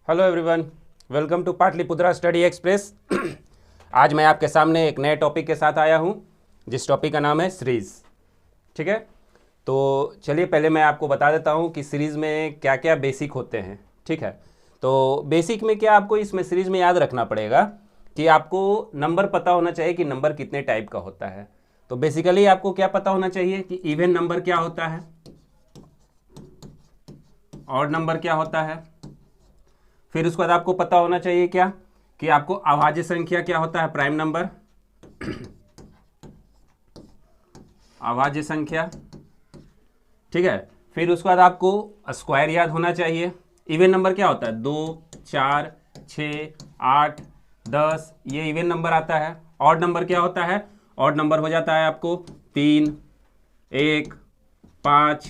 Hello everyone, welcome to Pataliputra study express. आज मैं आपके सामने एक नए टॉपिक के साथ आया हूं, जिस टॉपिक का नाम है सीरीज़। ठीक है, तो चलिए पहले मैं आपको बता देता हूं कि सीरीज़ में क्या क्या बेसिक होते हैं। ठीक है, तो बेसिक में क्या आपको इसमें सीरीज़ में याद रखना पड़ेगा कि आपको नंबर पता होना चाहिए कि नंबर कितने टाइप का होता है। तो बेसिकली आपको क्या पता होना चाहिए कि इवन नंबर क्या होता है, ऑड नंबर क्या होता है। फिर उसके बाद आपको पता होना चाहिए क्या कि आपको अभाज्य संख्या क्या होता है, प्राइम नंबर, अभाज्य संख्या। ठीक है, फिर उसके बाद आपको स्क्वायर याद होना चाहिए। इवन नंबर क्या होता है, 2, 4, 6, 8, 10, ये इवन नंबर आता है। ऑड नंबर क्या होता है, ऑड नंबर हो जाता है आपको 3, 1, 5,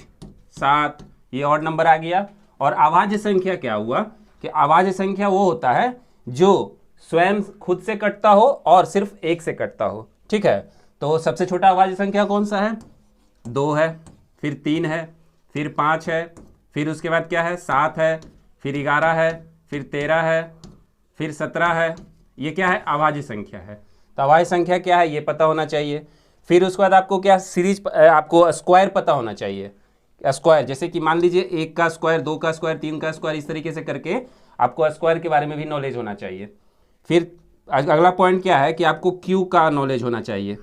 7, ये ऑड नंबर आ गया। और अभाज्य संख्या क्या हुआ कि अभाज्य संख्या वो होता है जो स्वयं खुद से कटता हो और सिर्फ एक से कटता हो। ठीक है, तो सबसे छोटा अभाज्य संख्या कौन सा है, 2 है, फिर 3 है, फिर 5 है, फिर उसके बाद क्या है, 7 है, फिर 11 है, फिर 13 है, फिर 17 है। ये क्या है, अभाज्य संख्या है। तो अभाज्य संख्या क्या है ये पता होना चाहिए। फिर उसके बाद आपको क्या सीरीज, आपको स्क्वायर पता होना चाहिए। स्क्वायर जैसे कि मान लीजिए 1 का स्क्वायर, 2 का स्क्वायर, 3 का स्क्वायर, इस तरीके से करके आपको स्क्वायर के बारे में भी नॉलेज होना चाहिए। फिर अगला पॉइंट क्या है कि आपको क्यू का नॉलेज होना चाहिए।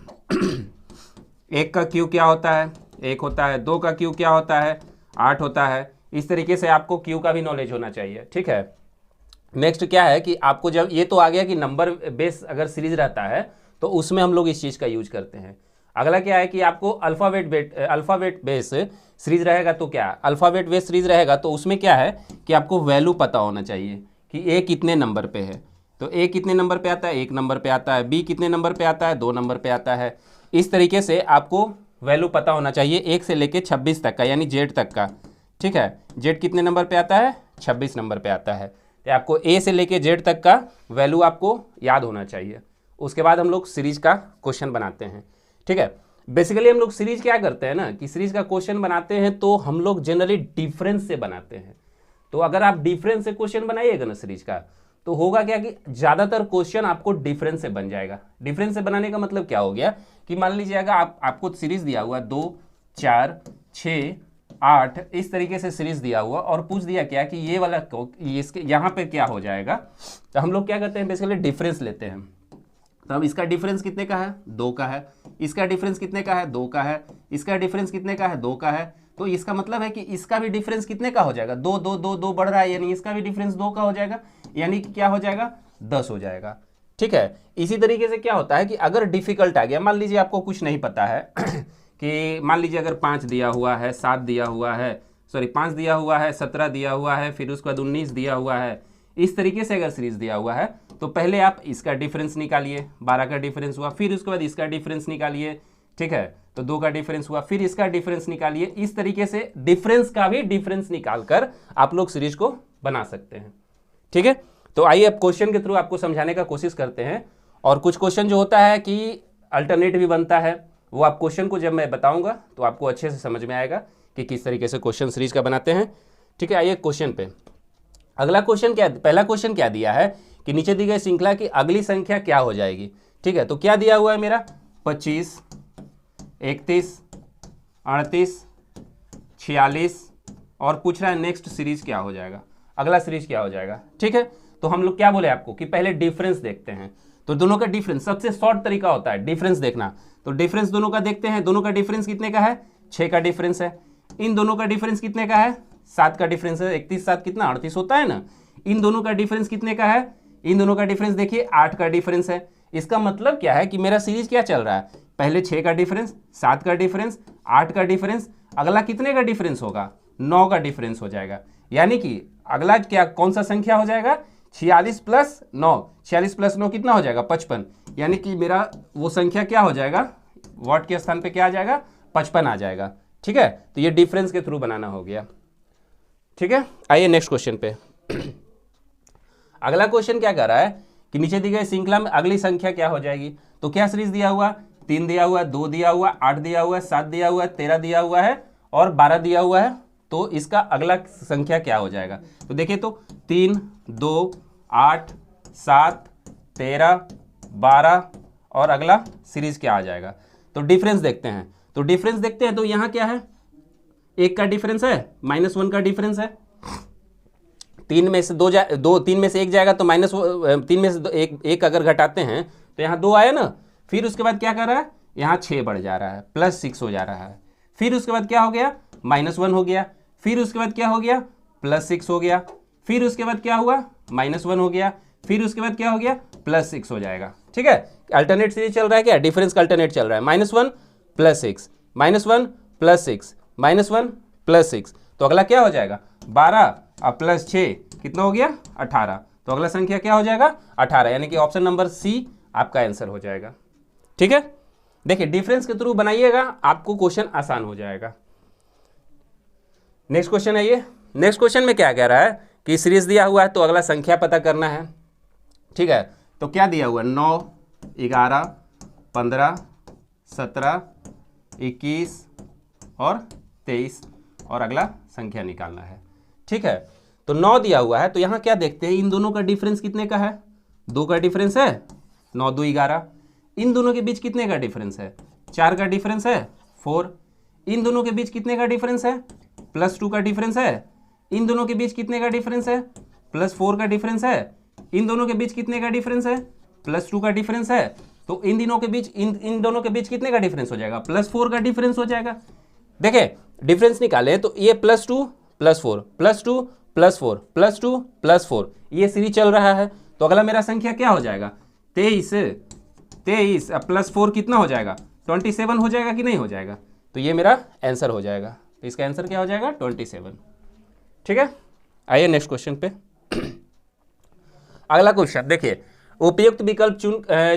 1 का क्यू क्या होता है, 1 होता है। 2 का क्यू क्या होता है, 8 होता है। इस तरीके से आपको क्यू का भी नॉलेज होना चाहिए। ठीक है, नेक्स्ट क्या है कि आपको जब ये तो आ गया कि नंबर बेस अगर सीरीज रहता है तो उसमें हम लोग इस चीज़ का यूज करते हैं। अगला क्या है कि आपको अल्फ़ाबेट बेस सीरीज रहेगा तो क्या, अल्फ़ाबेट बेस सीरीज रहेगा तो उसमें क्या है कि आपको वैल्यू पता होना चाहिए कि ए कितने नंबर पे है। तो ए कितने नंबर पे आता है, 1 नंबर पे आता है। बी कितने नंबर पे आता है, 2 नंबर पे आता है। इस तरीके से आपको वैल्यू पता होना चाहिए 1 से लेके 26 तक का, यानी जेड तक का। ठीक है, जेड कितने नंबर पे आता है, 26 नंबर पे आता है। तो आपको ए से लेके जेड तक का वैल्यू आपको याद होना चाहिए। उसके बाद हम लोग सीरीज का क्वेश्चन बनाते हैं। ठीक है, बेसिकली हम लोग सीरीज क्या करते हैं ना कि सीरीज का क्वेश्चन बनाते हैं तो हम लोग जनरली डिफरेंस से बनाते हैं। तो अगर आप डिफरेंस से क्वेश्चन बनाइएगा ना सीरीज का, तो होगा क्या कि ज़्यादातर क्वेश्चन आपको डिफरेंस से बन जाएगा। डिफरेंस से बनाने का मतलब क्या हो गया कि मान लीजिए अगर आपको सीरीज दिया हुआ 2, 4, 6, 8, इस तरीके से सीरीज दिया हुआ और पूछ दिया क्या कि ये वाला इसके यहाँ पे क्या हो जाएगा, तो हम लोग क्या करते हैं, बेसिकली डिफरेंस लेते हैं। तो अब इसका डिफरेंस कितने का है, 2 का है। इसका डिफरेंस कितने का है, 2 का है। इसका डिफरेंस कितने का है, 2 का है। तो इसका मतलब है कि इसका भी डिफरेंस कितने का हो जाएगा, 2 2 2 2 बढ़ रहा है, यानी इसका भी डिफरेंस 2 का हो जाएगा, यानी कि क्या हो जाएगा, 10 हो जाएगा। ठीक है, इसी तरीके से क्या होता है कि अगर डिफिकल्ट आ गया, मान लीजिए आपको कुछ नहीं पता है कि मान लीजिए अगर 5 दिया हुआ है, 7 दिया हुआ है, 5 दिया हुआ है, 17 दिया हुआ है, फिर उसके बाद 19 दिया हुआ है, इस तरीके से अगर सीरीज दिया हुआ है तो पहले आप इसका डिफरेंस निकालिए, 12 का डिफरेंस हुआ, फिर उसके बाद इसका डिफरेंस निकालिए। ठीक है, तो 2 का डिफरेंस हुआ, फिर इसका डिफरेंस निकालिए। इस तरीके से डिफरेंस का भी डिफरेंस निकालकर आप लोग सीरीज को बना सकते हैं। ठीक है, तो आइए अब क्वेश्चन के थ्रू आपको समझाने का कोशिश करते हैं। और कुछ क्वेश्चन जो होता है कि अल्टरनेट भी बनता है, वो आप क्वेश्चन को जब मैं बताऊंगा तो आपको अच्छे से समझ में आएगा कि किस तरीके से क्वेश्चन सीरीज का बनाते हैं। ठीक है, आइए क्वेश्चन पे। अगला क्वेश्चन क्या, पहला क्वेश्चन क्या दिया है कि नीचे दी गई श्रृंखला की अगली संख्या क्या हो जाएगी। ठीक है, तो क्या दिया हुआ है मेरा, 25, 31, 38, 46 और पूछ रहा है नेक्स्ट सीरीज क्या हो जाएगा, अगला सीरीज क्या हो जाएगा। ठीक है, तो हम लोग क्या बोले आपको कि पहले डिफरेंस देखते हैं। तो दोनों का डिफरेंस सबसे शॉर्ट तरीका होता है डिफरेंस देखना। तो डिफरेंस दोनों का देखते हैं। दोनों का डिफरेंस कितने का है, 6 का डिफरेंस है। इन दोनों का डिफरेंस कितने का है, 7 का डिफरेंस है। 31 7 कितना, 38 होता है ना। इन दोनों का डिफरेंस कितने का है, इन दोनों का डिफरेंस देखिए 8 का डिफरेंस है। इसका मतलब क्या है कि मेरा सीरीज क्या चल रहा है, पहले 6 का डिफरेंस, 7 का डिफरेंस, 8 का डिफरेंस, अगला कितने का डिफरेंस होगा, 9 का डिफरेंस हो जाएगा। यानी कि अगला क्या, कौन सा संख्या हो जाएगा, 46 प्लस 9, 46 प्लस 9 कितना हो जाएगा, 55। यानी कि मेरा वो संख्या क्या हो जाएगा, वॉट के स्थान पे क्या आ जाएगा, 55 आ जाएगा। ठीक है, तो ये डिफरेंस के थ्रू बनाना हो गया। ठीक है, आइए नेक्स्ट क्वेश्चन पे। अगला क्वेश्चन क्या कर रहा है कि नीचे दी गई श्रृंखला में अगली संख्या क्या हो जाएगी। तो क्या सीरीज दिया हुआ, 3 दिया हुआ है, 2 दिया हुआ, 8 दिया हुआ है, 7 दिया हुआ है, 13 दिया हुआ है और 12 दिया हुआ है। तो इसका अगला संख्या क्या हो जाएगा। तो देखिए तो 3, 2, 8, 7, 13, 12 और अगला सीरीज क्या आ जाएगा। तो डिफरेंस देखते हैं, तो डिफरेंस देखते हैं तो यहाँ क्या है, 1 का डिफरेंस है, -1 का डिफरेंस है। 3 में से 3 में से 1 जाएगा तो -3 में से एक अगर घटाते हैं तो यहाँ 2 आया ना। फिर उसके बाद क्या कर रहा है, यहाँ 6 बढ़ जा रहा है, +6 हो जा रहा है। फिर उसके बाद क्या हो गया, -1 हो गया। फिर उसके बाद क्या हो गया, +6 हो गया। फिर उसके बाद क्या हुआ, -1 हो गया। फिर उसके बाद क्या हो गया, +6 हो जाएगा। ठीक है, अल्टरनेट सीरीज चल रहा है क्या, डिफरेंस का अल्टरनेट चल रहा है, -1 +6, -1 +6, -1 +6। तो अगला क्या हो जाएगा, 12 और +6 कितना हो गया, 18। तो अगला संख्या क्या हो जाएगा, 18, यानी कि ऑप्शन नंबर सी आपका आंसर हो जाएगा। ठीक है, देखिए डिफरेंस के थ्रू बनाइएगा, आपको क्वेश्चन आसान हो जाएगा। नेक्स्ट क्वेश्चन आइए। नेक्स्ट क्वेश्चन में क्या कह रहा है कि सीरीज दिया हुआ है तो अगला संख्या पता करना है। ठीक है, तो क्या दिया हुआ है, 9, 11, 15, 17, 21 और 23 और अगला संख्या निकालना है। ठीक है, तो 9 दिया हुआ है तो यहाँ क्या देखते हैं, इन दोनों का डिफरेंस कितने का है, 2 का डिफरेंस है, 9 2 11। इन दोनों के बीच कितने का डिफरेंस है, 4 का डिफरेंस है, 4। इन दोनों के बीच कितने का डिफरेंस है, +2 का डिफरेंस है। इन दोनों के बीच कितने का डिफरेंस है, +4 का डिफरेंस है। इन दोनों के बीच कितने का डिफरेंस है, +2 का डिफरेंस है। तो इन दोनों के बीच कितने का डिफरेंस हो जाएगा, +4 का डिफरेंस हो जाएगा। देखिए डिफरेंस निकाले तो ये +2 +4 +2 +4 +2 +4 ये सीरीज चल रहा है। तो अगला मेरा संख्या क्या हो जाएगा, 23 +4 कितना हो जाएगा, 27 हो जाएगा कि नहीं हो जाएगा। तो ये मेरा आंसर हो जाएगा। तो इसका आंसर क्या हो जाएगा, 27। ठीक है, आइए नेक्स्ट क्वेश्चन पे। अगला क्वेश्चन देखिए, उपयुक्त विकल्प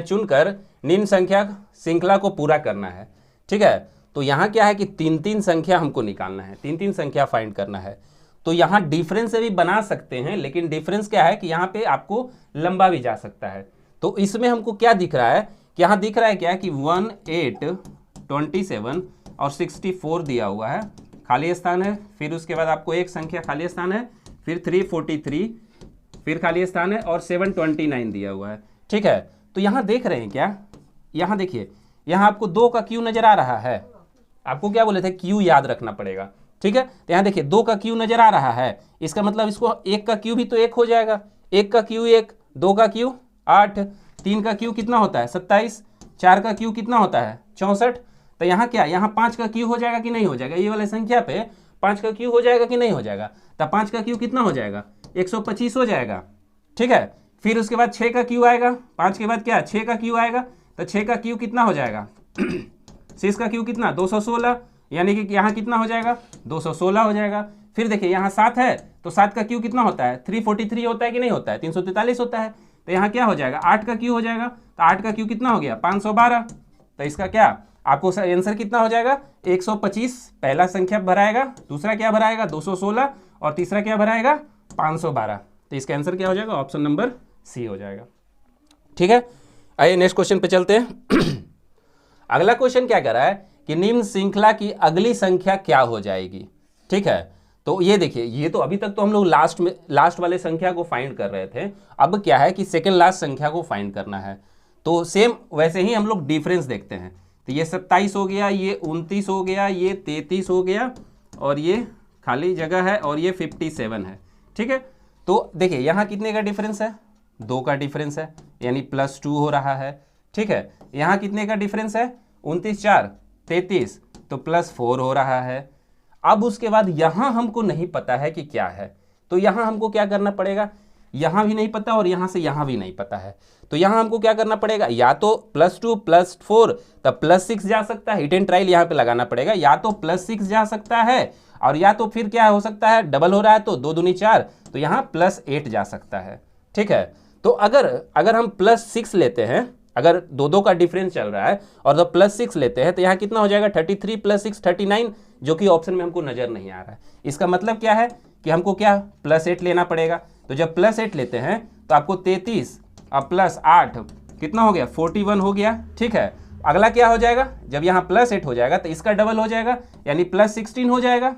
चुनकर निम्न संख्या श्रृंखला को पूरा करना है। ठीक है, तो यहाँ क्या है कि 3-3 संख्या हमको निकालना है, 3-3 संख्या फाइंड करना है। तो यहाँ डिफरेंस से भी बना सकते हैं, लेकिन डिफरेंस क्या है कि यहाँ पे आपको लंबा भी जा सकता है। तो इसमें हमको क्या दिख रहा है कि यहाँ दिख रहा है क्या कि 1, 8, 27 और 64 दिया हुआ है, खाली स्थान है। फिर उसके बाद आपको एक संख्या खाली स्थान है, फिर 343 फिर खाली स्थान है और 729 दिया हुआ है। ठीक है, तो यहाँ देख रहे हैं क्या, यहाँ देखिए, यहाँ आपको 2 का क्यू नजर आ रहा है। आपको क्या बोले थे, क्यू याद रखना पड़ेगा। ठीक है, तो यहाँ देखिए 2 का क्यू नजर आ रहा है, इसका मतलब इसको 1 का क्यू भी तो 1 हो जाएगा। 1 का क्यू 1, 2 का क्यू 8, 3 का क्यू कितना होता है, 27, 4 का क्यू कितना होता है, 64। तो यहाँ क्या, यहाँ 5 का क्यू हो जाएगा कि नहीं हो जाएगा, ये वाले संख्या पे 5 का क्यू हो जाएगा कि नहीं हो जाएगा। तो 5 का क्यू कितना हो जाएगा, 125 हो जाएगा। ठीक है, फिर उसके बाद 6 का क्यू आएगा, 5 के बाद क्या 6 का क्यू आएगा, तो 6 का क्यू कितना हो जाएगा 6 का क्यू कितना 216, यानी कि यहाँ कितना हो जाएगा 216 हो जाएगा। फिर देखिए यहाँ 7 है तो 7 का क्यू कितना होता है 343 होता है कि नहीं होता है, 343 होता है। तो यहाँ क्या हो जाएगा 8 का क्यू हो जाएगा, तो 8 का क्यू कितना हो गया 512। तो इसका क्या आपको आंसर कितना हो जाएगा 125। पहला संख्या भराएगा, दूसरा क्या भराएगा 216 और तीसरा क्या भराएगा 512। तो इसका आंसर क्या हो जाएगा, ऑप्शन नंबर सी हो जाएगा। ठीक है, आइए नेक्स्ट क्वेश्चन पे चलते हैं। अगला क्वेश्चन क्या कर रहा है कि निम्न श्रृंखला की अगली संख्या क्या हो जाएगी। ठीक है, तो ये देखिए, ये तो अभी तक तो हम लोग लास्ट वाले संख्या को फाइंड कर रहे थे। अब क्या है कि सेकेंड लास्ट संख्या को फाइंड करना है। तो सेम वैसे ही हम लोग डिफरेंस देखते हैं। तो ये 27 हो गया, ये 29 हो गया, ये 33 हो गया और ये खाली जगह है और ये 57 है। ठीक है, तो देखिए यहाँ कितने का डिफरेंस है, 2 का डिफरेंस है, यानी +2 हो रहा है। ठीक है, यहाँ कितने का डिफरेंस है 29 4 33, तो +4 हो रहा है। अब उसके बाद यहाँ हमको नहीं पता है कि क्या है, तो यहाँ हमको क्या करना पड़ेगा, यहाँ भी नहीं पता और यहाँ से यहाँ भी नहीं पता है। तो यहाँ हमको क्या करना पड़ेगा, या तो +2 +4 तब +6 जा सकता है, हिट एंड ट्रायल यहाँ पे लगाना पड़ेगा, या तो +6 जा सकता है और या तो फिर क्या हो सकता है, डबल हो रहा है तो 2 दूनी 4, तो यहाँ +8 जा सकता है। ठीक है, तो अगर हम +6 लेते हैं, अगर 2 का डिफरेंस चल रहा है और जब +6 लेते हैं तो यहाँ कितना हो जाएगा 33 + 6 39, जो कि ऑप्शन में हमको नजर नहीं आ रहा है। इसका मतलब क्या है कि हमको क्या +8 लेना पड़ेगा। तो जब +8 लेते हैं तो आपको 33 और +8 कितना हो गया 41 हो गया। ठीक है, अगला क्या हो जाएगा, जब यहाँ +8 हो जाएगा तो इसका डबल हो जाएगा, यानी +16 हो जाएगा।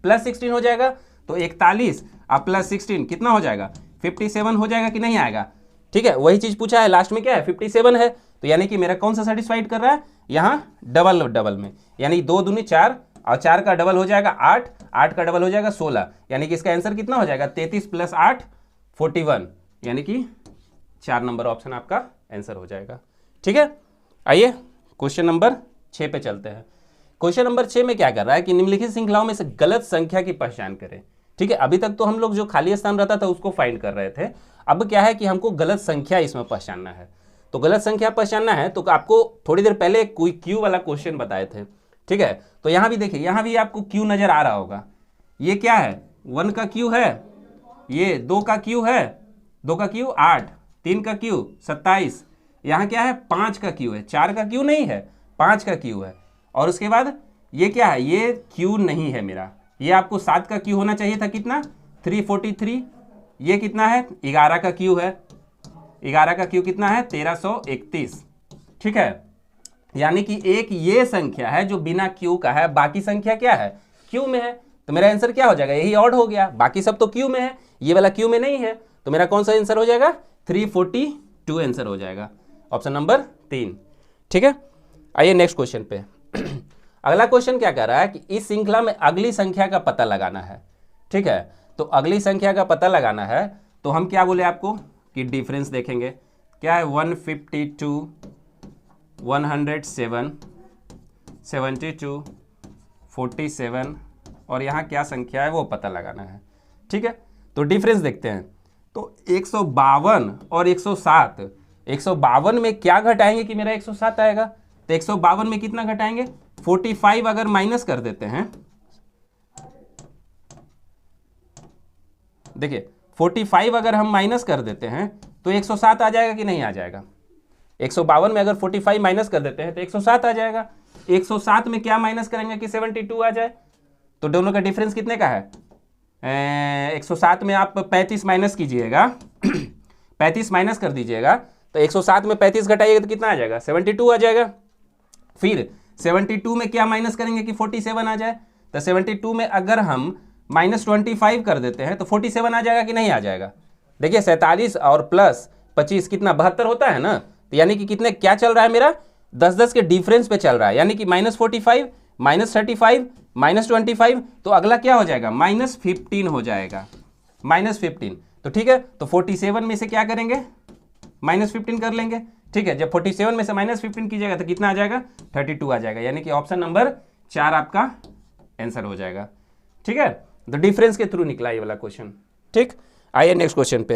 प्लस 16 हो जाएगा, तो 41 अब प्लस 16 कितना हो जाएगा, 57 हो जाएगा कि नहीं आएगा। ठीक है, वही चीज पूछा है, लास्ट में क्या है 57 है, तो यानी कि मेरा कौन सा सेटिस्फाइड कर रहा है, यहाँ डबल डबल में, यानी 2 दूनी 4 और 4 का डबल हो जाएगा 8, 8 का डबल हो जाएगा 16, यानी कि इसका आंसर कितना हो जाएगा 33 + 8 41, यानी कि 4 नंबर ऑप्शन आपका आंसर हो जाएगा। ठीक है, आइए क्वेश्चन नंबर 6 पे चलते हैं। क्वेश्चन नंबर 6 में क्या कर रहा है कि निम्नलिखित श्रृंखलाओं में से गलत संख्या की पहचान करें। ठीक है, अभी तक तो हम लोग जो खाली स्थान रहता था उसको फाइंड कर रहे थे, अब क्या है कि हमको गलत संख्या इसमें पहचानना है। तो गलत संख्या पहचानना है तो आपको थोड़ी देर पहले कोई क्यू वाला क्वेश्चन बताए थे। ठीक है, तो यहाँ भी देखिए, यहाँ भी आपको क्यू नजर आ रहा होगा, ये क्या है 1 का क्यू है, ये 2 का क्यू है, 2 का क्यू 8, 3 का क्यू 27, यहाँ क्या है 5 का क्यू है, 4 का क्यू नहीं है 5 का क्यू है, और उसके बाद ये क्या है, ये क्यू नहीं है मेरा, ये आपको 7 का क्यू होना चाहिए था, कितना 343, ये कितना है 11 का क्यू है, 11 का क्यू कितना है 1331। ठीक है, यानी कि एक ये संख्या है जो बिना क्यू का है, बाकी संख्या क्या है क्यू में है, तो मेरा आंसर क्या हो जाएगा, यही ऑड हो गया, बाकी सब तो क्यू में है, ये वाला क्यू में नहीं है, तो मेरा कौन सा आंसर हो जाएगा 342 आंसर हो जाएगा, ऑप्शन नंबर 3। ठीक है, आइए नेक्स्ट क्वेश्चन पे। अगला क्वेश्चन क्या कर रहा है कि इस श्रृंखला में अगली संख्या का पता लगाना है। ठीक है, तो अगली संख्या का पता लगाना है तो हम क्या बोले आपको कि डिफरेंस देखेंगे, क्या है 152, 107, 72, 47 और यहाँ क्या संख्या है वो पता लगाना है। ठीक है, तो डिफरेंस देखते हैं, तो 152 और 107, 152 में क्या घटाएंगे कि मेरा 107 आएगा, तो 152 में कितना घटाएंगे 45 अगर माइनस कर देते हैं, देखिए 45 अगर हम माइनस कर देते हैं तो 107 आ जाएगा कि नहीं आ जाएगा, 152 में अगर 45 माइनस कर देते हैं तो 107 आ जाएगा, 107 में क्या माइनस करेंगे कि 72 आ जाए, तो दोनों का डिफरेंस कितने का है 107 में आप 35 माइनस कीजिएगा 35 माइनस कर दीजिएगा, तो 107 में 35 घटाइएगा तो कितना आ जाएगा 72 आ जाएगा। फिर 72 में क्या माइनस करेंगे कि 47 आ जाए, तो 72 में अगर हम -25 कर देते हैं तो 47 आ जाएगा कि नहीं आ जाएगा। देखिए 47 और प्लस 25 कितना 72 होता है ना, तो यानी कि कितने क्या चल रहा है मेरा 10-10 के डिफरेंस पे चल रहा है, यानी कि -45, -35, -25, तो अगला क्या हो जाएगा -15 हो जाएगा, -15। तो ठीक है, तो 47 में से क्या करेंगे -15 कर लेंगे। ठीक है, जब 47 में से -15 कीजिएगा तो कितना आ जाएगा 32 आ जाएगा, यानी कि ऑप्शन नंबर 4 आपका आंसर हो जाएगा। ठीक है, तो डिफरेंस के थ्रू निकला ये वाला क्वेश्चन। ठीक, आइए नेक्स्ट क्वेश्चन पे।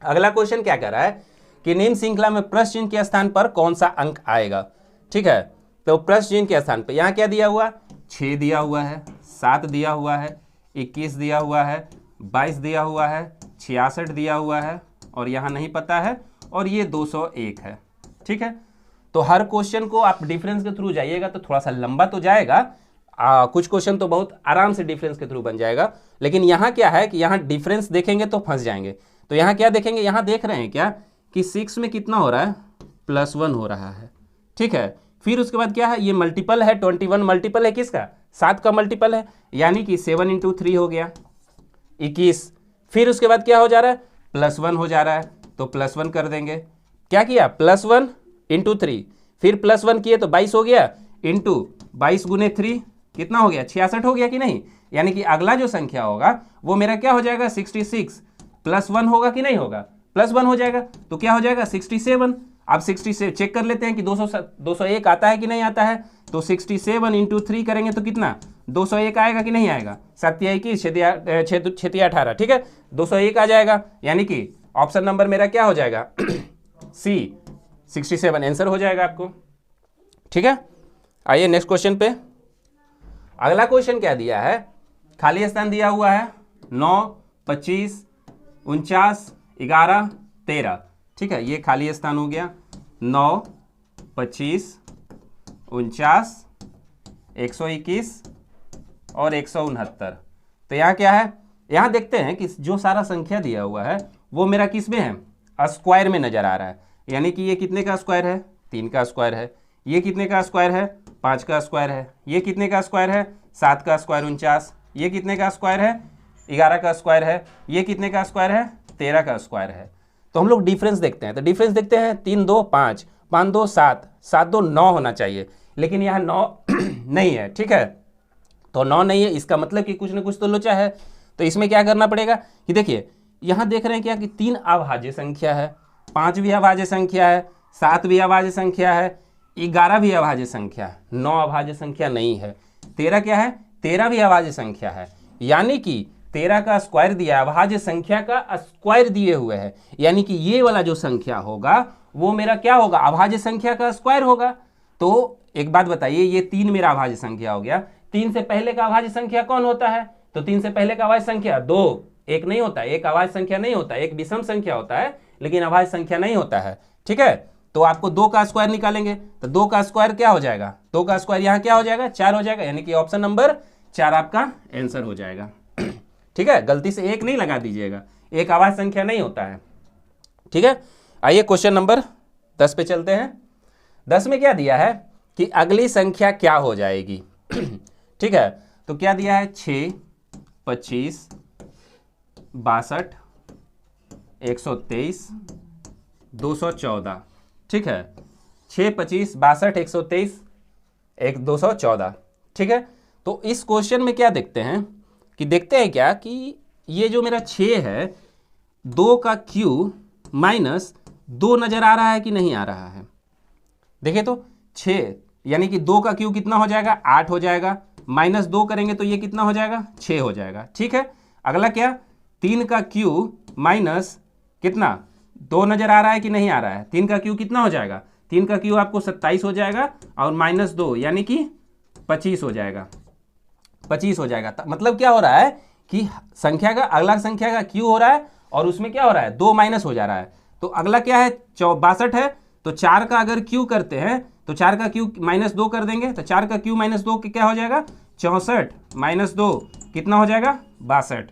अगला क्वेश्चन क्या कर रहा है कि निम्न श्रृंखला में प्लस चिन्ह के स्थान पर कौन सा अंक आएगा। ठीक है, तो प्लस चिन्ह के स्थान पे यहाँ क्या दिया हुआ 6 दिया हुआ है, 7 दिया हुआ है, 21 दिया हुआ है, 22 दिया हुआ है, 66 दिया हुआ है और यहाँ नहीं पता है, और ये 201 है। ठीक है, तो हर क्वेश्चन को आप डिफरेंस के थ्रू जाइएगा तो थोड़ा सा लंबा तो जाएगा, कुछ क्वेश्चन तो बहुत आराम से डिफरेंस के थ्रू बन जाएगा, लेकिन यहाँ क्या है कि यहाँ डिफरेंस देखेंगे तो फंस जाएंगे। तो यहाँ क्या देखेंगे, यहाँ देख रहे हैं क्या कि 6 में कितना हो रहा है +1 हो रहा है। ठीक है, फिर उसके बाद क्या है ये मल्टीपल है, 21 मल्टीपल है किसका 7 का मल्टीपल है, यानी कि 7 × 3 हो गया 21। फिर उसके बाद क्या हो जा रहा है +1 हो जा रहा है, तो +1 कर देंगे, क्या किया +1 × 3, फिर +1 किए तो 22 हो गया, इंटू 22 × 3 कितना हो गया 66 हो गया कि नहीं, यानी कि अगला जो संख्या होगा वो मेरा क्या हो जाएगा 66 +1 होगा कि नहीं होगा +1 हो जाएगा, तो क्या हो जाएगा 67। अब 67 चेक कर लेते हैं कि 201 आता है कि नहीं आता है, तो 67 × 3 करेंगे तो कितना 201 आएगा कि नहीं आएगा, 7 21 6 18, ठीक है 201 आ जाएगा, यानी कि ऑप्शन नंबर मेरा क्या हो जाएगा सी 67 आंसर हो जाएगा आपको। ठीक है, आइए नेक्स्ट क्वेश्चन पे। अगला क्वेश्चन क्या दिया है, खाली स्थान दिया हुआ है 9, 25, 49, 11, 13। ठीक है, ये खाली स्थान हो गया 9, 25, 49, 121 और 169। तो यहाँ क्या है, यहाँ देखते हैं कि जो सारा संख्या दिया हुआ है वो मेरा किस में है स्क्वायर में नजर आ रहा है, यानी कि ये कितने का स्क्वायर है 3 का स्क्वायर है, ये कितने का स्क्वायर है 5 का स्क्वायर है, ये कितने का स्क्वायर है 7 का स्क्वायर 49, ये कितने का स्क्वायर है 11 का स्क्वायर है, ये कितने का स्क्वायर है 13 का स्क्वायर है। तो हम लोग डिफरेंस देखते हैं, तो डिफरेंस देखते हैं 3 2 5, 5 2 7, 7 2 9 होना चाहिए, लेकिन यहाँ 9 नहीं है, ठीक है। तो 9 नहीं है, इसका मतलब कि कुछ ना कुछ तो लोचा है। तो इसमें क्या करना पड़ेगा कि देखिए यहाँ देख रहे हैं क्या कि 3 अभाज्य संख्या है, 5 भी अभाज्य संख्या है, 7 भी अभाज्य संख्या है, 11 भी अभाज्य संख्या है, 9 अभाज्य संख्या नहीं है, 13 क्या है 13 भी अभाज्य संख्या है, यानी कि 13 का स्क्वायर दिया, अभाज्य संख्या का स्क्वायर दिए हुए है, यानी कि ये वाला जो संख्या होगा वो मेरा क्या होगा अभाज्य संख्या का स्क्वायर होगा। तो एक बात बताइए, ये 3 मेरा अभाज्य संख्या हो गया, 3 से पहले का अभाज्य संख्या कौन होता है, तो 3 से पहले का अभाज्य संख्या 2, एक नहीं होता, एक अभाज्य संख्या नहीं होता, एक विषम संख्या होता है लेकिन अभाज्य संख्या नहीं होता है, ठीक है। तो आपको 2 का स्क्वायर निकालेंगे, तो 2 का स्क्वायर क्या हो जाएगा, 2 का स्क्वायर यहाँ क्या हो जाएगा 4 हो जाएगा, यानी कि ऑप्शन नंबर 4 आपका आंसर हो जाएगा, ठीक है। गलती से 1 नहीं लगा दीजिएगा, एक अभाज्य संख्या नहीं होता है, ठीक है। आइए क्वेश्चन नंबर 10 पे चलते हैं। 10 में क्या दिया है कि अगली संख्या क्या हो जाएगी, ठीक है। तो क्या दिया है 6 25 62 123 214, ठीक है। 6 25 62 123 214, ठीक है। तो इस क्वेश्चन में क्या देखते हैं कि देखते हैं क्या कि ये जो मेरा 6 है 2 का क्यू माइनस 2 नजर आ रहा है कि नहीं आ रहा है। देखिए तो 6 यानी कि 2 का क्यू कितना हो जाएगा 8 हो जाएगा, माइनस 2 करेंगे तो ये कितना हो जाएगा 6 हो जाएगा, ठीक है। अगला क्या 3 का क्यू माइनस कितना 2 नजर आ रहा है कि नहीं आ रहा है, 3 का क्यू कितना हो जाएगा, 3 का क्यू आपको 27 हो जाएगा और माइनस 2 यानी कि 25 हो जाएगा, 25 हो जाएगा। मतलब क्या हो रहा है कि संख्या का अगला संख्या का क्यू हो रहा है और उसमें क्या हो रहा है 2 माइनस हो जा रहा है। तो अगला क्या है 62 है, तो 4 का अगर क्यू करते हैं तो 4 का क्यू माइनस 2 कर देंगे, तो 4 का क्यू माइनस 2 क्या हो जाएगा 64 माइनस 2 कितना हो जाएगा 62।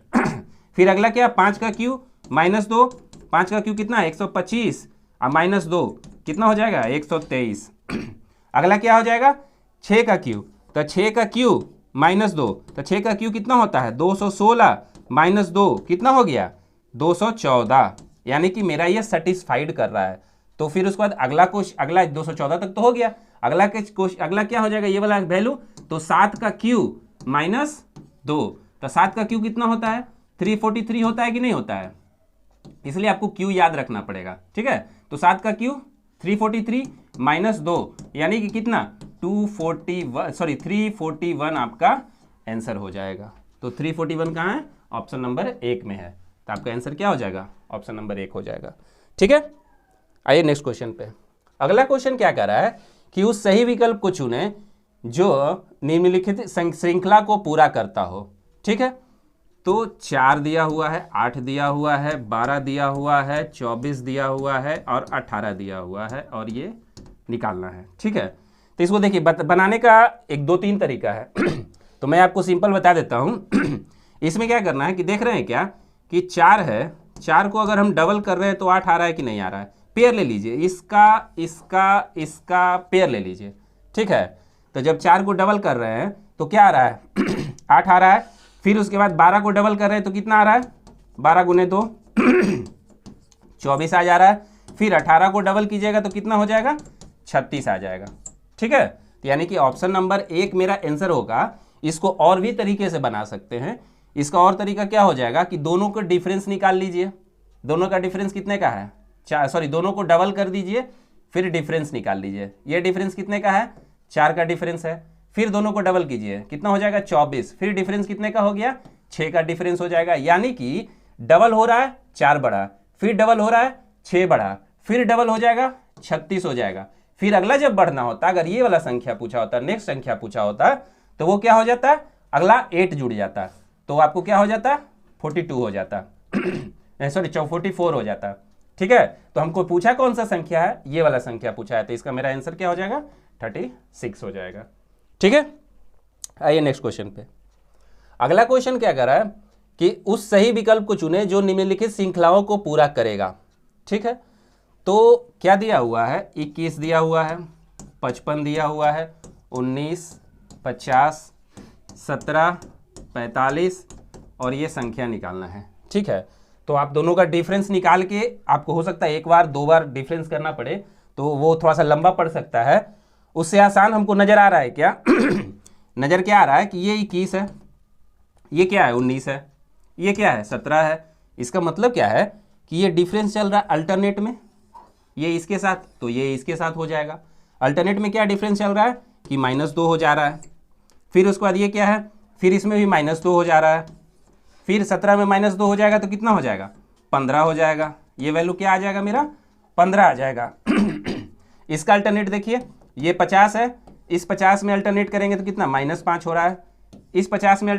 फिर अगला क्या 5 का क्यू माइनस 2, 5 का क्यू कितना 125 और माइनस 2 कितना हो जाएगा 123। अगला क्या हो जाएगा 6 का क्यू, तो 6 का क्यू माइनस 2, तो 6 का क्यू कितना होता है 216 माइनस 2 कितना हो गया 214, यानी कि मेरा ये सेटिस्फाइड कर रहा है। तो फिर उसके बाद अगला क्वेश्चन, अगला 214 तक तो हो गया, अगला क्या हो जाएगा ये वाला वैल्यू, तो 7 का क्यू माइनस 2, तो 7 का क्यू कितना होता है 343 होता है कि नहीं होता है, इसलिए आपको क्यू याद रखना पड़ेगा, ठीक है। तो 7 का क्यू 343 माइनस 2 यानी कि कितना 341 आपका आंसर हो जाएगा। तो 341 कहाँ है ऑप्शन नंबर 1 में है, तो आपका आंसर क्या हो जाएगा ऑप्शन नंबर 1 हो जाएगा, ठीक है। आइए नेक्स्ट क्वेश्चन पे। अगला क्वेश्चन क्या कर रहा है कि उस सही विकल्प को चुने जो निम्नलिखित श्रृंखला को पूरा करता हो, ठीक है। तो 4 दिया हुआ है, 8 दिया हुआ है, 12 दिया हुआ है, 24 दिया हुआ है और 18 दिया हुआ है और ये निकालना है, ठीक है। तो इसको देखिए बनाने का 1 2 3 तरीका है। तो मैं आपको सिंपल बता देता हूँ। इसमें क्या करना है कि देख रहे हैं क्या कि 4 है, 4 को अगर हम डबल कर रहे हैं तो 8 आ रहा है कि नहीं आ रहा है, पेयर ले लीजिए, इसका पेयर ले लीजिए, ठीक है। तो जब 4 को डबल कर रहे हैं तो क्या आ रहा है 8 आ रहा है। फिर उसके बाद 12 को डबल कर रहे हैं तो कितना आ रहा है 12 गुने 2 24 आ जा रहा है। फिर 18 को डबल कीजिएगा तो कितना हो जाएगा 36 आ जाएगा, ठीक है। तो यानी कि ऑप्शन नंबर 1 मेरा आंसर होगा। इसको और भी तरीके से बना सकते हैं। इसका और तरीका क्या हो जाएगा कि दोनों का डिफरेंस निकाल लीजिए, दोनों का डिफरेंस कितने का है दोनों को डबल कर दीजिए फिर डिफरेंस निकाल लीजिए। ये डिफरेंस कितने का है 4 का डिफरेंस है, फिर दोनों को डबल कीजिए कितना हो जाएगा 24, फिर डिफरेंस कितने का हो गया 6 का डिफरेंस हो जाएगा। यानी कि डबल हो रहा है 4 बढ़ा, फिर डबल हो रहा है 6 बढ़ा, फिर डबल हो जाएगा 36 हो जाएगा। फिर अगला जब बढ़ना होता, अगर ये वाला संख्या पूछा होता, नेक्स्ट संख्या पूछा होता, तो वो क्या हो जाता अगला 8 जुड़ जाता, तो आपको क्या हो जाता 42 हो जाता सॉरी 44 हो जाता, ठीक है। तो हमको पूछा कौन सा संख्या है, ये वाला संख्या पूछा है, तो इसका मेरा आंसर क्या हो जाएगा 36 हो जाएगा, ठीक है। आइए नेक्स्ट क्वेश्चन पे। अगला क्वेश्चन क्या कर रहा है कि उस सही विकल्प को चुने जो निम्नलिखित श्रृंखलाओं को पूरा करेगा, ठीक है। तो क्या दिया हुआ है 21 दिया हुआ है, 55 दिया हुआ है, 19 50 17, 45 और ये संख्या निकालना है। ठीक है, तो आप दोनों का डिफरेंस निकाल के, आपको हो सकता है एक बार दो बार डिफरेंस करना पड़े, तो वो थोड़ा सा लंबा पड़ सकता है। उससे आसान हमको नज़र आ रहा है क्या नज़र क्या आ रहा है कि ये 21 है, ये क्या है 19 है, ये क्या है 17 है। इसका मतलब क्या है कि ये डिफरेंस चल रहा है अल्टरनेट में, ये इसके साथ तो ये इसके साथ हो जाएगा। अल्टरनेट में क्या डिफरेंस चल रहा है कि -2 हो जा रहा है। फिर उसके बाद ये क्या है, फिर इसमें भी -2 हो जा रहा है। फिर 17 में -2 हो जाएगा तो कितना हो जाएगा 15 हो जाएगा। ये वैल्यू क्या आ जाएगा मेरा 15 आ जाएगा। इसका अल्टरनेट देखिए, ये 50 है, इस 50 में अल्टरनेट करेंगे तो कितना -5 हो रहा है। इस 50 में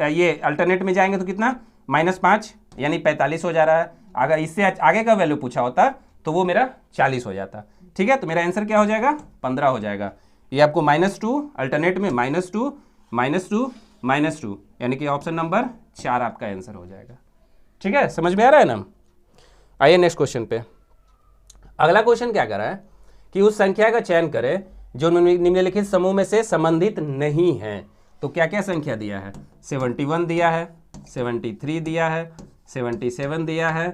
ये अल्टरनेट में जाएंगे तो कितना -5 यानी 45 हो जा रहा है। अगर इससे आगे का वैल्यू पूछा होता तो वो मेरा 40 हो जाता। ठीक है, तो मेरा आंसर क्या हो जाएगा 15 हो जाएगा। ये आपको -2 अल्टरनेट में -2 -2 -2 यानी कि ऑप्शन नंबर 4 आपका आंसर हो जाएगा। ठीक है, समझ में आ रहा है ना। आइए नेक्स्ट क्वेश्चन पे। अगला क्वेश्चन क्या कर रहा है कि उस संख्या का चयन करें जो निम्नलिखित समूह में से संबंधित नहीं है। तो क्या क्या संख्या दिया है, 71 दिया है, 73 दिया है, 77 दिया है,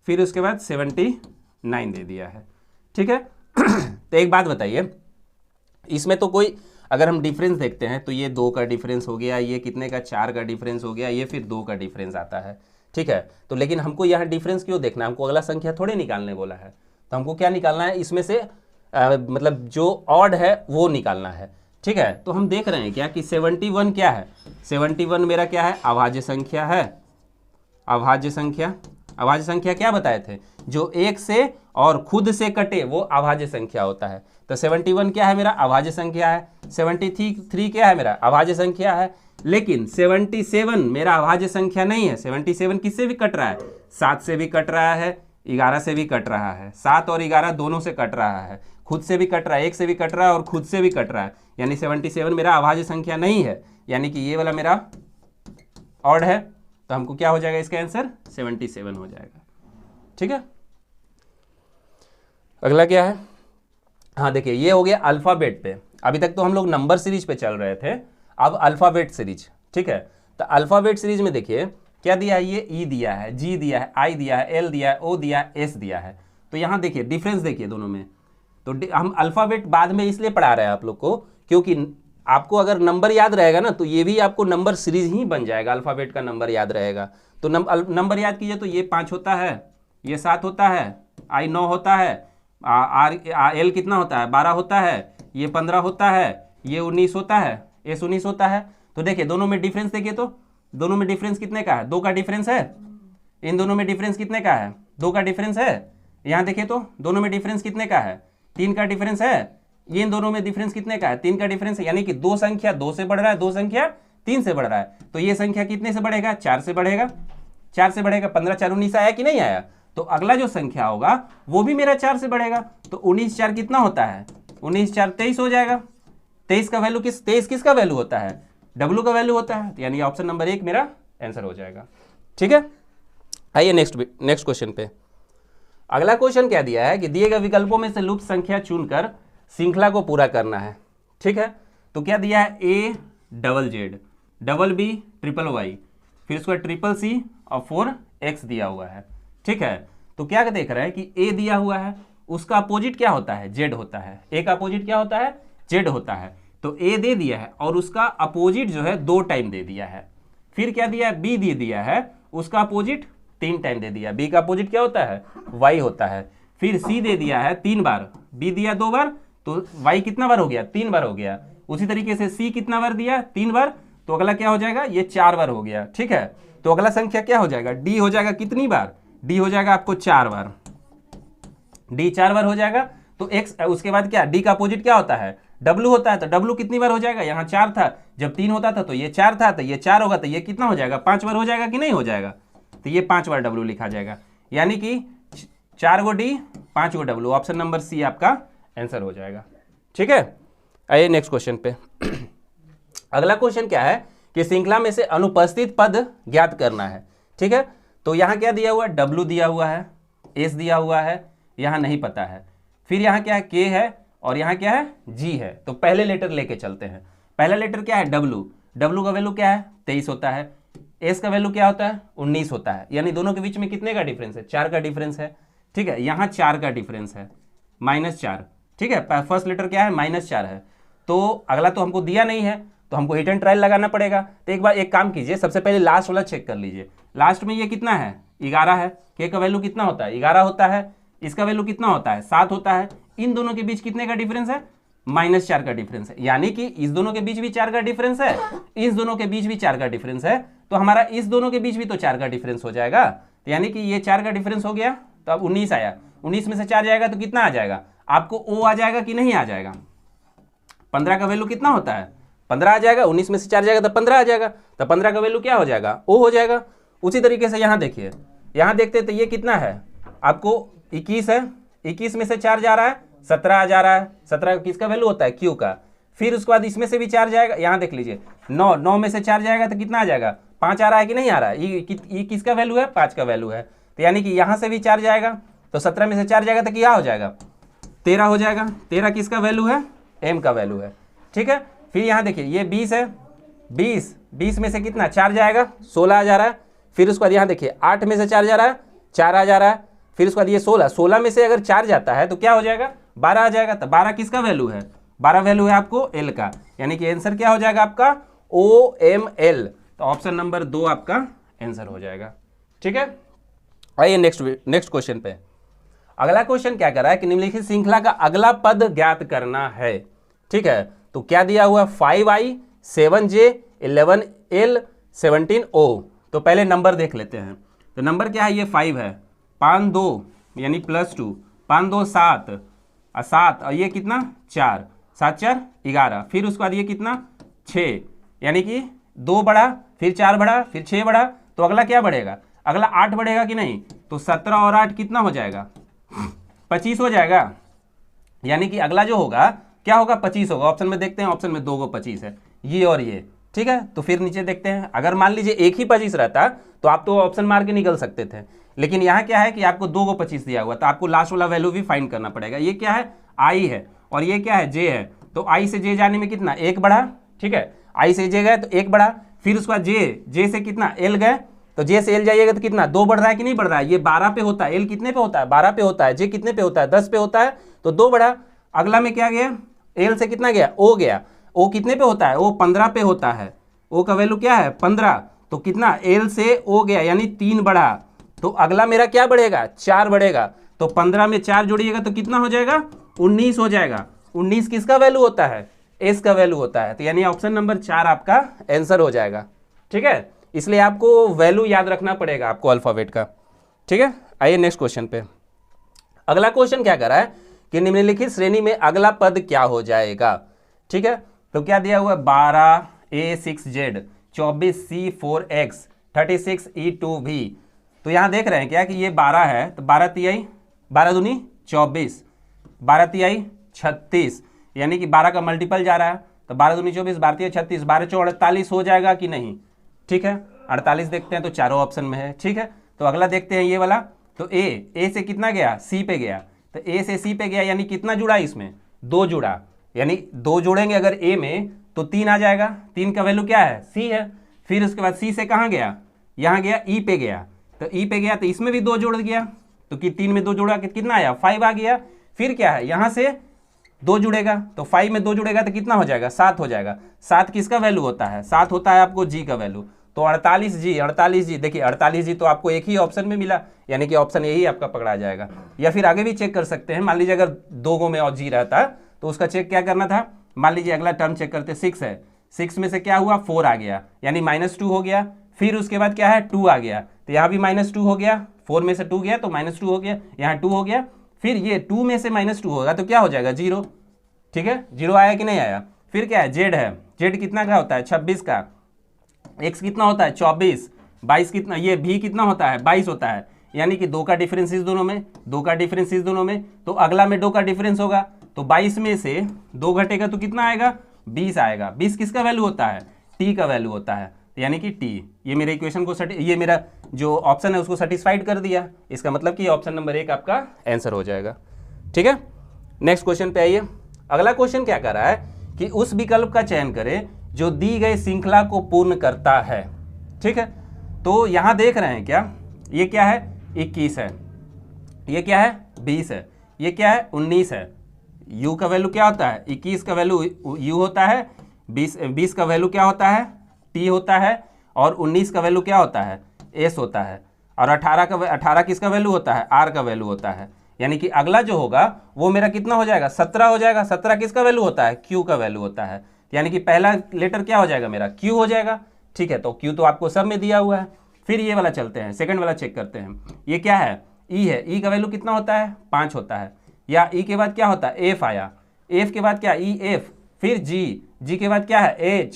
फिर उसके बाद 79 दे दिया है। ठीक है तो एक बात बताइए, इसमें तो कोई अगर हम डिफरेंस देखते हैं तो ये 2 का डिफरेंस हो गया, ये कितने का 4 का डिफरेंस हो गया, ये फिर 2 का डिफरेंस आता है। ठीक है, तो लेकिन हमको यहाँ डिफरेंस क्यों देखना है, हमको अगला संख्या थोड़े निकालने बोला है। तो हमको क्या निकालना है, इसमें से मतलब जो ऑड है वो निकालना है। ठीक है, तो हम देख रहे हैं क्या कि 71 क्या है, 71 मेरा क्या है अभाज्य संख्या है। अभाज्य संख्या, अभाज्य संख्या क्या बताए थे, जो एक से और खुद से कटे वो अभाज्य संख्या होता है। तो 71 क्या है मेरा अभाज्य संख्या है, 73 क्या है मेरा अभाज्य संख्या है, लेकिन 77 मेरा अभाज्य संख्या नहीं है। 77 किससे भी कट रहा है, 7 से भी कट रहा है, 11 से भी कट रहा है, 7 और 11 दोनों से कट रहा है, खुद से भी कट रहा है, एक से भी कट रहा है और खुद से भी कट रहा है, यानी 77 मेरा अभाज्य संख्या नहीं है, यानी कि ये वाला मेरा ऑड है। तो हमको क्या हो जाएगा, इसका आंसर 77 हो जाएगा। ठीक है, अगला क्या है, हाँ देखिए ये हो गया अल्फाबेट पे। अभी तक तो हम लोग नंबर सीरीज पे चल रहे थे, अब अल्फाबेट सीरीज। ठीक है, तो अल्फाबेट सीरीज में देखिए क्या दिया है, ये ई दिया है, जी दिया है, आई दिया है, एल दिया है, ओ दिया है, एस दिया है। तो यहाँ देखिए डिफरेंस देखिए दोनों में। तो हम अल्फाबेट बाद में इसलिए पढ़ा रहे हैं आप लोग को, क्योंकि आपको अगर नंबर याद रहेगा ना तो ये भी आपको नंबर सीरीज ही बन जाएगा, अल्फाबेट का नंबर याद रहेगा। तो नंबर याद कीजिए, तो ये 5 होता है, ये 7 होता है, आई 9 होता है, एल कितना होता है 12 होता है, ये 15 होता है, ये 19 होता है, एस 19 होता है। तो देखिए दोनों में डिफरेंस देखिए, तो दोनों में डिफरेंस कितने का है, 2 का डिफरेंस है। इन दोनों में डिफरेंस कितने का है, 2 का डिफरेंस है। यहाँ देखिए तो दोनों में डिफरेंस कितने का है, 3 का डिफरेंस है। ये इन दोनों में डिफरेंस कितने का है, 3 का डिफरेंस है, यानी कि 2 संख्या 2 से बढ़ रहा है, 2 संख्या 3 से बढ़ रहा है। तो ये संख्या कितने से बढ़ेगा, 4 से बढ़ेगा, 4 से बढ़ेगा। 15 4 19 आया कि नहीं आया, तो अगला जो संख्या होगा वो भी मेरा 4 से बढ़ेगा। तो 19 4 कितना होता है, 19 4 23 हो जाएगा। 23 का वैल्यू तेईस किसका वैल्यू होता है, डब्ल्यू का वैल्यू होता है, यानी ऑप्शन नंबर 1 मेरा आंसर हो जाएगा। ठीक है, आइए नेक्स्ट क्वेश्चन पे। अगला क्वेश्चन क्या दिया है कि दिए गए विकल्पों में से लुप्त संख्या चुनकर श्रृंखला को पूरा करना है। ठीक है, तो क्या दिया है, A double Z, double B triple Y, फिर उसका ट्रिपल सी और 4 एक्स दिया हुआ है। ठीक है, तो क्या देख रहे हैं कि ए दिया हुआ है, उसका अपोजिट क्या होता है, जेड होता है। ए का अपोजिट क्या होता है, जेड होता है। तो ए दे दिया है और उसका अपोजिट जो है 2 टाइम दे दिया है। फिर क्या दिया है, बी दे दिया है, उसका अपोजिट 3 टाइम दे दिया। बी का अपोजिट क्या होता है, वाई होता है। फिर सी दे दिया है 3 बार, बी दिया 2 बार, तो वाई कितना बार हो गया, 3 बार हो गया। उसी तरीके से सी कितना बार दिया, 3 बार, तो अगला क्या हो जाएगा, ये 4 बार हो गया। ठीक है, तो अगला संख्या क्या हो जाएगा, डी हो जाएगा। कितनी बार, डी हो जाएगा आपको 4 बार, डी 4 बार हो जाएगा। तो एक्स, उसके बाद क्या, डी का अपोजिट क्या होता है, डब्ल्यू होता है। तो डब्ल्यू कितनी बार हो जाएगा, यहाँ 4 था, जब 3 होता था तो ये 4 था, तो ये 4 होगा, तो ये कितना हो जाएगा, 5 बार हो जाएगा कि नहीं हो जाएगा। तो ये 5 बार डब्ल्यू लिखा जाएगा, यानी कि 4 गो डी 5 गो डब्ल्यू, ऑप्शन नंबर सी आपका आंसर हो जाएगा। ठीक है, आइए नेक्स्ट क्वेश्चन पे। अगला क्वेश्चन क्या है कि श्रृंखला में से अनुपस्थित पद ज्ञात करना है। ठीक है, तो यहाँ क्या दिया हुआ है, डब्ल्यू दिया हुआ है, एस दिया हुआ है, यहाँ नहीं पता है। फिर यहाँ क्या है, के है, और यहाँ क्या है, जी है। तो पहले लेटर लेके चलते हैं। पहला लेटर क्या है, डब्ल्यू। W का वैल्यू क्या है 23 होता है, S का वैल्यू क्या होता है 19 होता है, यानी दोनों के बीच में कितने का डिफरेंस है 4 का डिफरेंस है। ठीक है, यहाँ 4 का डिफरेंस है -4। ठीक है, फर्स्ट लेटर क्या है -4 है। तो अगला तो हमको दिया नहीं है, तो हमको हिट एंड ट्रायल लगाना पड़ेगा। तो एक बार एक काम कीजिए, सबसे पहले लास्ट वाला चेक कर लीजिए। लास्ट में ये कितना है 11 है, के का वैल्यू कितना होता है 11 होता है, इसका वैल्यू कितना होता है 7 होता है। इन दोनों के बीच कितने का डिफरेंस है -4 का डिफरेंस है, यानी कि इस दोनों के बीच भी 4 का डिफरेंस है, इस दोनों के बीच भी 4 का डिफरेंस है, तो हमारा इस दोनों के बीच भी तो 4 का डिफरेंस हो जाएगा। तो यानी कि ये 4 का डिफरेंस हो गया, तो अब 19 आया, 19 में से 4 जाएगा तो कितना आ जाएगा आपको ओ आ जाएगा कि नहीं आ जाएगा। 15 का वैल्यू कितना होता है 15 आ जाएगा, 19 में से 4 जाएगा तो 15 आ जाएगा, तो 15 का वैल्यू क्या हो जाएगा ओ हो जाएगा। उसी तरीके से यहाँ देखिए, यहाँ देखते तो ये कितना है आपको 21 है, 21 में से 4 जा रहा है 17 जा रहा है, 17 किसका वैल्यू होता है क्यू का। फिर उसके बाद इसमें से भी 4 जाएगा, यहाँ देख लीजिए 9 में से 4 जाएगा तो कितना आ जाएगा 5 आ रहा है कि नहीं आ रहा है, ये किसका वैल्यू है 5 का वैल्यू है। तो यानी कि यहाँ से भी 4 जाएगा, तो 17 में से 4 जाएगा तो क्या हो जाएगा 13 हो जाएगा। 13 किसका वैल्यू है एम का वैल्यू है। ठीक है, फिर यहाँ देखिए ये 20 है, 20 में से कितना 4 जाएगा 16 आ जा रहा है। फिर उसके बाद यहाँ देखिए 8 में से 4 जा रहा है 4 आ जा रहा है। फिर उसके बाद ये 16 में से अगर 4 जाता है तो क्या हो जाएगा 12 आ जाएगा। तो 12 किसका वैल्यू है 12 वैल्यू है आपको एल का, यानी कि आंसर क्या हो जाएगा आपका OML। तो ऑप्शन नंबर 2 आपका आंसर हो जाएगा। ठीक है, आइए नेक्स्ट क्वेश्चन पे। अगला क्वेश्चन क्या कर रहा है कि निम्नलिखित श्रृंखला का अगला पद ज्ञात करना है। ठीक है, तो क्या दिया हुआ 5i 7j 11l 17o। तो पहले नंबर देख लेते हैं। तो नंबर क्या है ये 5 है, 5 2 यानी +2, 5 2 7 7 और ये कितना 4, 7 4 11। फिर उसके बाद ये कितना 6, यानी कि 2 बढ़ा फिर 4 बढ़ा फिर 6 बढ़ा, तो अगला क्या बढ़ेगा अगला 8 बढ़ेगा कि नहीं। तो 17 और 8 कितना हो जाएगा 25 हो जाएगा, यानी कि अगला जो होगा क्या होगा 25 होगा। ऑप्शन में देखते हैं, ऑप्शन में 2 को 25 है, ये और ये। ठीक है, तो फिर नीचे देखते हैं, अगर मान लीजिए एक ही 25 रहता तो आप तो ऑप्शन मार के निकल सकते थे, लेकिन यहाँ क्या है कि आपको 2 को 25 दिया हुआ, तो आपको लास्ट वाला वैल्यू भी फाइंड करना पड़ेगा। ये क्या है आई है और ये क्या है जे है, तो आई से जे जाने में कितना 1 बढ़ा। ठीक है, आई से जे गए तो 1 बढ़ा, फिर उसके बाद जे से कितना एल गए, तो जे से एल जाइएगा तो कितना 2 बढ़ रहा है कि नहीं बढ़ रहा है। ये 12 पे होता है, एल कितने पे होता है 12 पे होता है, जे कितने पे होता है 10 पे होता है, तो 2 बढ़ा। अगला में क्या गया एल से कितना गया ओ गया, ओ कितने पे होता है ओ 15 पे होता है, ओ का वैल्यू क्या है 15, तो कितना एल से ओ गया यानी 3 बढ़ा। तो अगला मेरा क्या बढ़ेगा 4 बढ़ेगा, तो 15 में 4 जोड़िएगा तो कितना हो जाएगा 19 हो जाएगा। 19 किसका वैल्यू होता है एस का वैल्यू होता है, तो यानी ऑप्शन नंबर 4 आपका आंसर हो जाएगा। ठीक है, इसलिए आपको वैल्यू याद रखना पड़ेगा आपको अल्फाबेट का। ठीक है, आइए नेक्स्ट क्वेश्चन पे। अगला क्वेश्चन क्या कर रहा है कि निम्नलिखित श्रेणी में अगला पद क्या हो जाएगा। ठीक है, तो क्या दिया हुआ है 12a6z 24c4x 36e2v। तो यहाँ देख रहे हैं क्या कि ये 12 है, तो 12 तिहाई 12 दूनी 24, 12 तिहाई 36, यानी कि 12 का मल्टीपल जा रहा है, तो 12 दूनी 24, 12 तिहाई 36, 12 चौ 48 हो जाएगा कि नहीं। ठीक है, 48 देखते हैं तो चारों ऑप्शन में है। ठीक है, तो अगला देखते हैं ये वाला, तो ए से कितना गया सी पे गया, तो ए से सी पे गया यानी कितना जुड़ा इसमें 2 जुड़ा, यानी 2 जोड़ेंगे अगर ए में तो 3 आ जाएगा। 3 का वैल्यू क्या है सी है। फिर उसके बाद सी से कहाँ गया यहाँ गया ई पे गया, तो ई पे गया तो इसमें भी 2 जोड़ गया, तो कि 3 में 2 जोड़ा कितना आया 5 आ गया। फिर क्या है यहाँ से 2 जुड़ेगा, तो 5 में 2 जुड़ेगा तो कितना हो जाएगा 7 हो जाएगा। 7 किसका वैल्यू होता है 7 होता है आपको जी का वैल्यू, तो 48G देखिए 48G तो आपको एक ही ऑप्शन में मिला, यानी कि ऑप्शन यही आपका पकड़ा जाएगा। या फिर आगे भी चेक कर सकते हैं, मान लीजिए अगर 2 गो में और जी रहता तो उसका चेक क्या करना था। मान लीजिए अगला टर्म चेक करते 6 है, 6 में से क्या हुआ 4 आ गया यानी -2 हो गया। फिर उसके बाद क्या है 2 आ गया, तो यहाँ भी -2 हो गया, 4 में से 2 गया तो -2 हो गया, यहाँ 2 हो गया। फिर ये 2 में से -2 होगा तो क्या हो जाएगा 0। ठीक है, 0 आया कि नहीं आया। फिर क्या है जेड है, जेड कितना का होता है 26 का, एक्स कितना होता है 24, 22 कितना, ये भी कितना होता है 22 होता है, यानी कि 2 का डिफरेंस इस दोनों में, 2 का डिफरेंस इस दोनों में, तो अगला में 2 का डिफरेंस होगा, तो 22 में से 2 घटेगा तो कितना आएगा 20 आएगा। 20 किसका वैल्यू होता है टी का वैल्यू होता है, यानी कि टी। ये मेरे इक्वेशन को ये मेरा जो ऑप्शन है उसको सेटिस्फाइड कर दिया, इसका मतलब कि ऑप्शन नंबर 1 आपका आंसर हो जाएगा। ठीक है, नेक्स्ट क्वेश्चन पे आइए। अगला क्वेश्चन क्या कर रहा है कि उस विकल्प का चयन करें जो दी गई श्रृंखला को पूर्ण करता है। ठीक है, तो यहां देख रहे हैं क्या, ये क्या है 21 है, ये क्या है 20 है, ये क्या है 19 है। u का वैल्यू क्या होता है, 21 का वैल्यू u होता है, 20 का वैल्यू क्या होता है t होता है, और 19 का वैल्यू क्या होता है s होता है, और 18 किसका वैल्यू होता है, r का वैल्यू होता है। यानी कि अगला जो होगा वो मेरा कितना हो जाएगा 17 हो जाएगा। 17 किसका वैल्यू होता है, q का वैल्यू होता है। यानी कि पहला लेटर क्या हो जाएगा मेरा q हो जाएगा। ठीक है, तो q तो आपको सब में दिया हुआ है। फिर ये वाला चलते हैं, सेकंड वाला चेक करते हैं। ये क्या है e है, e का वैल्यू कितना होता है 5 होता है। या e के बाद क्या होता है f आया, f के बाद क्या e f, फिर g के बाद क्या है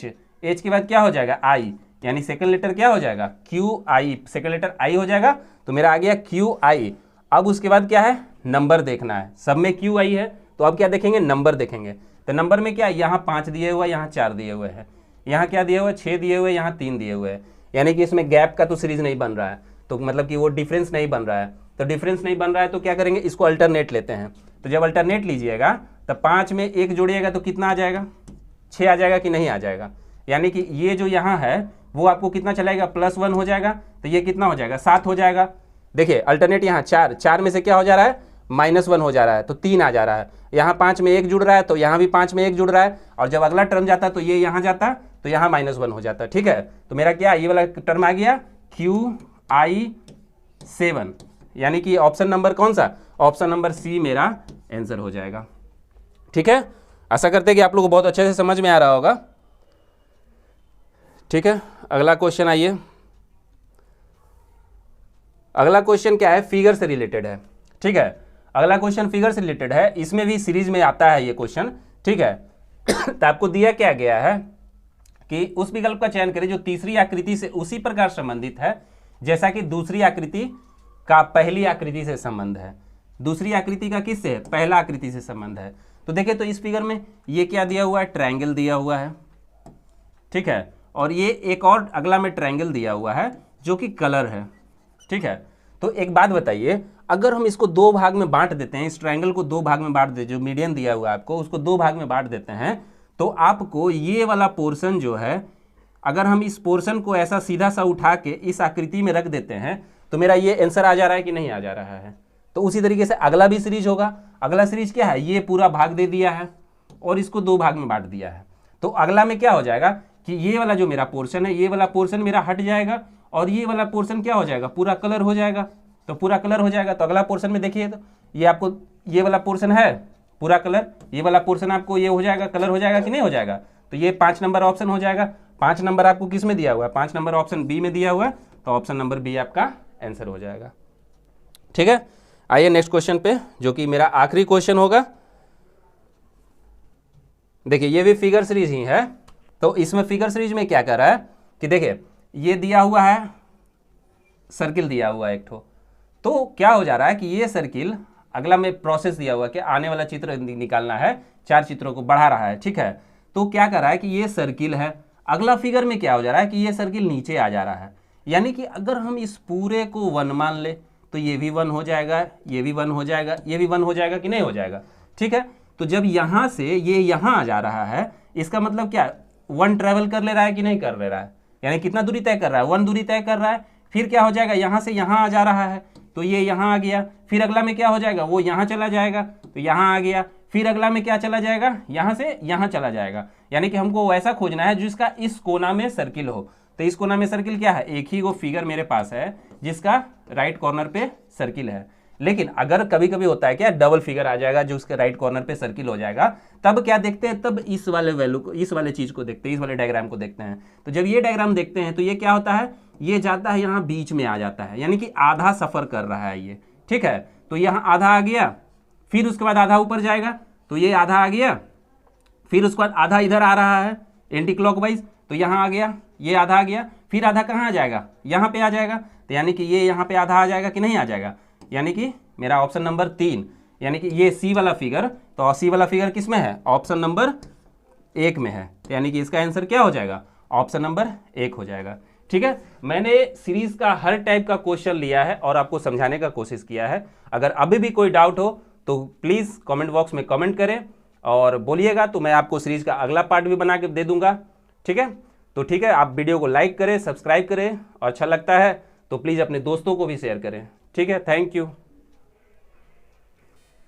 h के बाद क्या हो जाएगा i, यानी सेकंड लेटर क्या हो जाएगा क्यू आई, सेकंड लेटर आई हो जाएगा। तो मेरा आ गया क्यू आई। अब उसके बाद क्या है नंबर देखना है, सब में क्यू आई है तो अब क्या देखेंगे नंबर देखेंगे। तो नंबर में क्या है, यहाँ 5 दिए हुआ है, यहाँ 4 दिए हुए हैं, यहाँ क्या दिए हुए हैं 6 दिए हुए हैं, यहाँ 3 दिए हुए हैं। यानी कि इसमें गैप का तो सीरीज नहीं बन रहा है, तो मतलब कि वो डिफरेंस नहीं बन रहा है। तो डिफरेंस नहीं बन रहा है तो क्या करेंगे, इसको अल्टरनेट लेते हैं। तो जब अल्टरनेट लीजिएगा तो 5 में 1 जोड़िएगा तो कितना आ जाएगा 6 आ जाएगा कि नहीं आ जाएगा। यानी कि ये जो यहाँ है वो आपको कितना चलाएगा +1 हो जाएगा, तो ये कितना हो जाएगा 7 हो जाएगा। देखिए अल्टरनेट यहाँ 4 में से क्या हो जा रहा है -1 हो जा रहा है, तो 3 आ जा रहा है। यहाँ 5 में 1 जुड़ रहा है तो यहाँ भी 5 में 1 जुड़ रहा है, और जब अगला टर्म जाता तो ये यहाँ जाता तो यहाँ -1 हो जाता। ठीक है, तो मेरा क्या ये वाला टर्म आ गया QI7, यानी कि ऑप्शन नंबर कौन सा, ऑप्शन नंबर सी मेरा आंसर हो जाएगा। ठीक है, आशा करते हैं कि आप लोगों को बहुत अच्छे से समझ में आ रहा होगा। ठीक है, अगला क्वेश्चन आइए। अगला क्वेश्चन क्या है, फिगर से रिलेटेड है। ठीक है, अगला क्वेश्चन फिगर से रिलेटेड है, इसमें भी सीरीज में आता है ये क्वेश्चन। ठीक है तो आपको दिया क्या गया है कि उस विकल्प का चयन करें जो तीसरी आकृति से उसी प्रकार संबंधित है जैसा कि दूसरी आकृति का पहली आकृति से संबंध है। दूसरी आकृति का किससे, पहला आकृति से संबंध है। तो देखिए तो इस फिगर में ये क्या दिया हुआ है, ट्रायंगल दिया हुआ है। ठीक है, और ये एक और अगला में ट्रायंगल दिया हुआ है जो कि कलर है। ठीक है, तो एक बात बताइए, अगर हम इसको 2 भाग में बांट देते हैं, इस ट्रायंगल को 2 भाग में बांट देते, जो मीडियन दिया हुआ है आपको उसको 2 भाग में बांट देते हैं, तो आपको ये वाला पोर्शन जो है, अगर हम इस पोर्शन को ऐसा सीधा सा उठा के इस आकृति में रख देते हैं तो मेरा ये आंसर आ जा रहा है कि नहीं आ जा रहा है। तो उसी तरीके से अगला भी सीरीज होगा। अगला सीरीज क्या है, ये पूरा भाग दे दिया है और इसको 2 भाग में बांट दिया है। तो अगला में क्या हो जाएगा कि ये वाला जो मेरा पोर्शन है, ये वाला पोर्शन मेरा हट जाएगा और ये वाला पोर्शन क्या हो जाएगा, पूरा कलर हो जाएगा। तो पूरा कलर हो जाएगा, तो अगला पोर्शन में देखिए तो ये आपको ये वाला पोर्शन है पूरा कलर, ये वाला पोर्शन आपको ये हो जाएगा, कलर हो जाएगा कि नहीं हो जाएगा। तो ये 5 नंबर ऑप्शन हो जाएगा। 5 नंबर आपको किस में दिया हुआ है, 5 नंबर ऑप्शन बी में दिया हुआ है, तो ऑप्शन नंबर बी आपका आंसर हो जाएगा। ठीक है, आइए नेक्स्ट क्वेश्चन पे जो कि मेरा आखिरी क्वेश्चन होगा। देखिए ये भी फिगर सीरीज ही है। तो इसमें फिगर सीरीज में क्या कर रहा है कि देखिए ये दिया हुआ है, सर्किल दिया हुआ है एक ठो, तो क्या हो जा रहा है कि ये सर्किल, अगला में प्रोसेस दिया हुआ कि आने वाला चित्र निकालना है, 4 चित्रों को बढ़ा रहा है। ठीक है, तो क्या कर रहा है कि ये सर्किल है, अगला फिगर में क्या हो जा रहा है कि ये सर्किल नीचे आ जा रहा है। यानी कि अगर हम इस पूरे को 1 मान ले तो ये भी 1 हो जाएगा, ये भी 1 हो जाएगा, ये भी 1 हो जाएगा कि नहीं हो जाएगा। ठीक है, तो जब यहाँ से ये यहाँ आ जा रहा है, इसका मतलब क्या 1 ट्रैवल कर ले रहा है कि नहीं कर ले रहा है, यानी कितना दूरी तय कर रहा है, 1 दूरी तय कर रहा है। फिर क्या हो जाएगा, यहाँ से यहाँ आ जा रहा है तो ये यहाँ आ गया। फिर अगला में क्या हो जाएगा, वो यहाँ चला जाएगा तो यहाँ आ गया। फिर अगला में क्या चला जाएगा, यहाँ से यहाँ चला जाएगा। यानी कि हमको ऐसा खोजना है जिसका इस कोना में सर्किल हो। तो इस कोना में सर्किल क्या है, एक ही वो फिगर मेरे पास है जिसका राइट कॉर्नर पे सर्किल है। लेकिन अगर कभी कभी होता है क्या, डबल फिगर आ जाएगा जो उसके राइट कॉर्नर पे सर्किल हो जाएगा, तब क्या देखते हैं, तब इस वाले वैल्यू को, इस वाले चीज को देखते हैं, इस वाले डायग्राम को देखते हैं। तो जब ये डायग्राम देखते हैं तो ये क्या होता है, ये जाता है यहाँ बीच में आ जाता है, यानी कि आधा सफर कर रहा है ये। ठीक है, तो यहाँ आधा आ गया, फिर उसके बाद आधा ऊपर जाएगा तो ये आधा आ गया, फिर उसके बाद आधा इधर आ रहा है एंटी क्लॉकवाइज, तो यहाँ आ गया, ये आधा आ गया, फिर आधा कहाँ आ जाएगा, यहाँ पे आ जाएगा। तो यानी कि ये यहाँ पे आधा आ जाएगा कि नहीं आ जाएगा, यानी कि मेरा ऑप्शन नंबर 3, यानी कि ये सी वाला फिगर, तो सी वाला फिगर किस में है, ऑप्शन नंबर 1 में है। यानी कि इसका आंसर क्या हो जाएगा, ऑप्शन नंबर 1 हो जाएगा। ठीक है, मैंने सीरीज का हर टाइप का क्वेश्चन लिया है और आपको समझाने का कोशिश किया है। अगर अभी भी कोई डाउट हो तो प्लीज़ कमेंट बॉक्स में कमेंट करें और बोलिएगा, तो मैं आपको सीरीज का अगला पार्ट भी बना के दे दूंगा। ठीक है, तो ठीक है, आप वीडियो को लाइक करें, सब्सक्राइब करें और अच्छा लगता है तो प्लीज़ अपने दोस्तों को भी शेयर करें। ठीक है, थैंक यू।